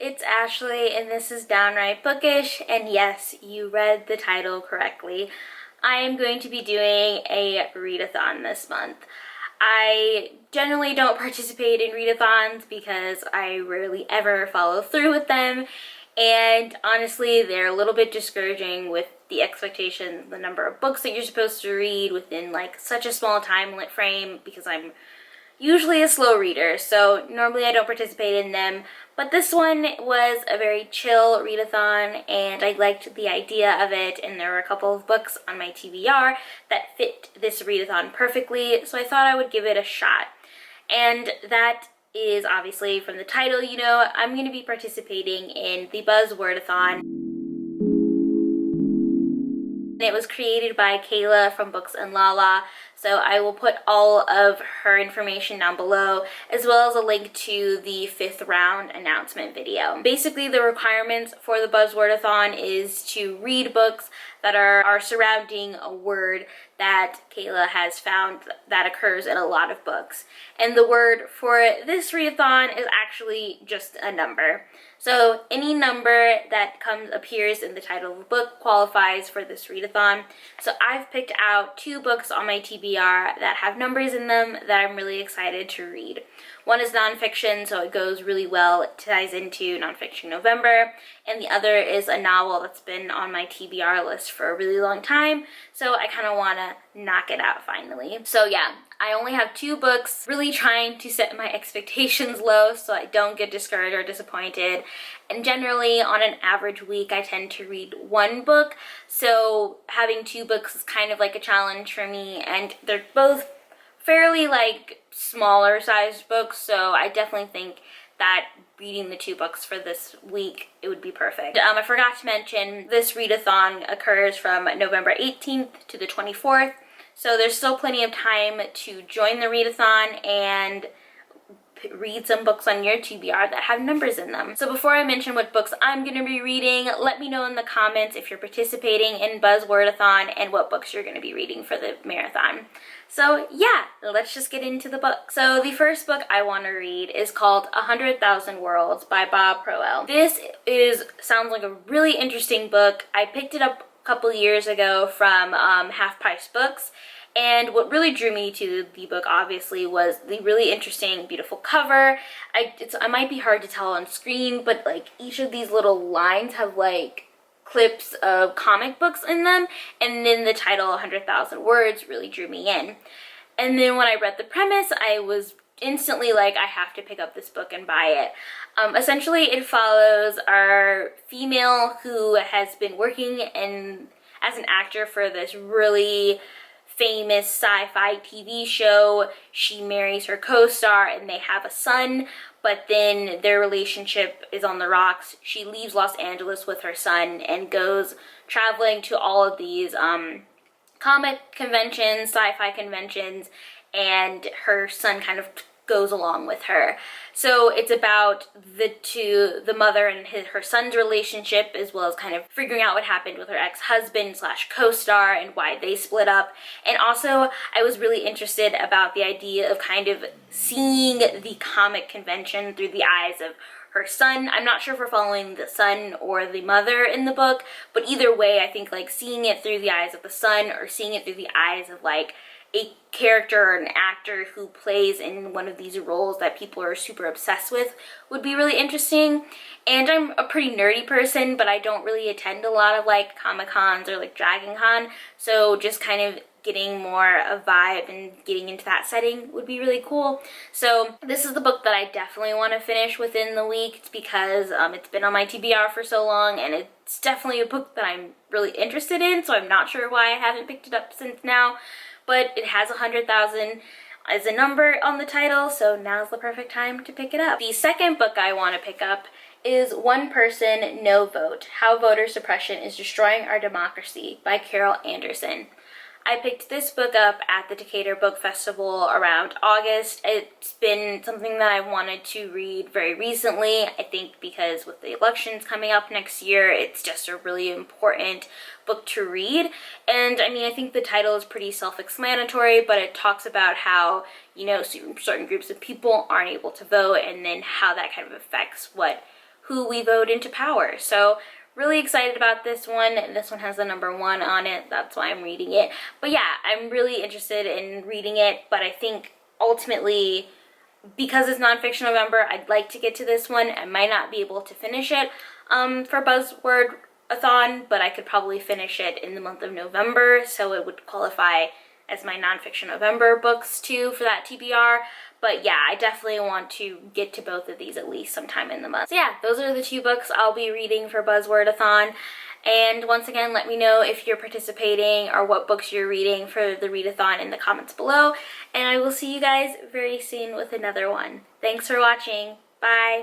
it's Ashley and this is Downright Bookish, and yes, you read the title correctly. I am going to be doing a readathon this month. I generally don't participate in readathons because I rarely ever follow through with them, and honestly they're a little bit discouraging with the expectation, the number of books that you're supposed to read within like such a small time frame, because I'm usually a slow reader, so normally I don't participate in them. But this one was a very chill readathon and I liked the idea of it, and there were a couple of books on my TBR that fit this readathon perfectly, so I thought I would give it a shot. And that is obviously from the title, you know, I'm going to be participating in the Buzzwordathon. It was created by Kayla from Books and Lala, so I will put all of her information down below, as well as a link to the 5th round announcement video. Basically, the requirements for the Buzzwordathon is to read books that are surrounding a word that Kayla has found that occurs in a lot of books. And the word for this readathon is actually just a number. So any number that appears in the title of a book qualifies for this readathon. So I've picked out 2 books on my TBR that have numbers in them that I'm really excited to read. One is nonfiction, so it goes really well. It ties into Nonfiction November. And the other is a novel that's been on my TBR list for a really long time, so I kind of want to knock it out finally. So yeah, I only have 2 books, really trying to set my expectations low so I don't get discouraged or disappointed. And generally, on an average week, I tend to read 1 book, so having 2 books is kind of like a challenge for me, and they're both fairly like smaller sized books, so I definitely think that reading the 2 books for this week, it would be perfect. I forgot to mention, this readathon occurs from November 18th to the 24th, so there's still plenty of time to join the readathon and read some books on your TBR that have numbers in them. So before I mention what books I'm going to be reading, let me know in the comments if you're participating in Buzzwordathon and what books you're going to be reading for the marathon. So yeah, let's just get into the book. So the first book I want to read is called 100,000 Worlds by Bob Proell. This sounds like a really interesting book. I picked it up a couple years ago from Half Price Books. And what really drew me to the book, obviously, was the really interesting, beautiful cover. It might be hard to tell on screen, but like each of these little lines have like clips of comic books in them, and then the title 100,000 Words really drew me in. And then when I read the premise, I was instantly like, I have to pick up this book and buy it. Essentially, it follows our female who has been working as an actor for this really famous sci-fi TV show. She marries her co-star and they have a son, but then their relationship is on the rocks. She leaves Los Angeles with her son and goes traveling to all of these comic conventions, sci-fi conventions, and her son kind of goes along with her. So it's about the mother and her son's relationship, as well as kind of figuring out what happened with her ex-husband / co-star and why they split up. And also, I was really interested about the idea of kind of seeing the comic convention through the eyes of her son. I'm not sure if we're following the son or the mother in the book, but either way, I think like seeing it through the eyes of the son or seeing it through the eyes of like a character or an actor who plays in one of these roles that people are super obsessed with would be really interesting. And I'm a pretty nerdy person, but I don't really attend a lot of like Comic-Cons or like Dragon Con, so just kind of getting more a vibe and getting into that setting would be really cool. So this is the book that I definitely want to finish within the week. It's because it's been on my TBR for so long, and it's definitely a book that I'm really interested in, so I'm not sure why I haven't picked it up since now. But it has 100,000 as a number on the title, so now's the perfect time to pick it up. The second book I want to pick up is One Person, No Vote: How Voter Suppression is Destroying Our Democracy by Carol Anderson. I picked this book up at the Decatur Book Festival around August. It's been something that I've wanted to read very recently. I think because with the elections coming up next year, it's just a really important book to read. And I mean, I think the title is pretty self-explanatory, but it talks about how, you know, certain groups of people aren't able to vote, and then how that kind of affects who we vote into power. So really excited about this one. This one has the number 1 on it. That's why I'm reading it. But yeah, I'm really interested in reading it, but I think ultimately, because it's nonfiction November, I'd like to get to this one. I might not be able to finish it for Buzzwordathon, but I could probably finish it in the month of November, so it would qualify as my nonfiction November books too for that TBR. But yeah, I definitely want to get to both of these at least sometime in the month. So yeah, those are the 2 books I'll be reading for Buzzwordathon. And once again, let me know if you're participating or what books you're reading for the readathon in the comments below. And I will see you guys very soon with another one. Thanks for watching. Bye.